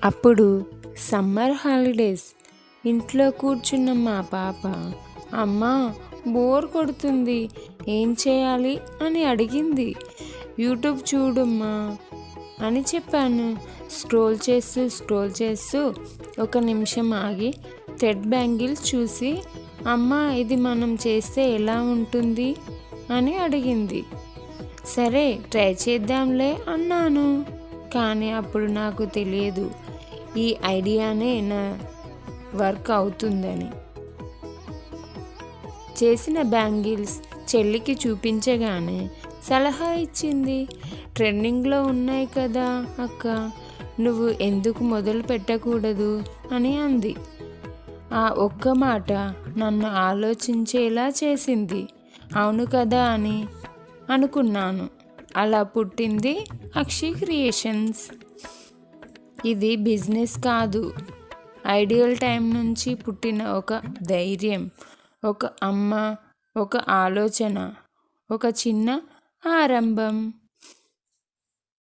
అప్పుడు summer holidays. ఇంట్లో కూర్చున్న మా పాప, అమ్మా బోర్ కొడుతుంది, ఏం చేయాలి అని అడిగింది. యూట్యూబ్ చూడమ్మా అని చెప్పాను. స్క్రోల్ చేస్తూ ఒక నిమిషం ఆగి థ్రెడ్ బ్యాంగిల్స్ చూసి, అమ్మా ఇది మనం చేస్తే ఎలా ఉంటుంది అని అడిగింది. సరే ట్రై చేద్దాంలే అన్నాను. కానీ అప్పుడు నాకు తెలియదు ఈ ఐడియానే నా వర్క్ అవుతుందని. చేసిన బ్యాంగిల్స్ చెల్లికి చూపించగానే సలహా ఇచ్చింది. ట్రెండింగ్లో ఉన్నాయి కదా అక్క, నువ్వు ఎందుకు మొదలు పెట్టకూడదు అని అంది. ఆ ఒక్క మాట నన్ను ఆలోచించేలా చేసింది. అవును కదా అని అనుకున్నాను. అలా పుట్టింది అక్షి క్రియేషన్స్. ఇది బిజినెస్ కాదు, ఐడియల్ టైం నుంచి పుట్టిన ఒక ధైర్యం, ఒక అమ్మ, ఒక ఆలోచన, ఒక చిన్న ఆరంభం.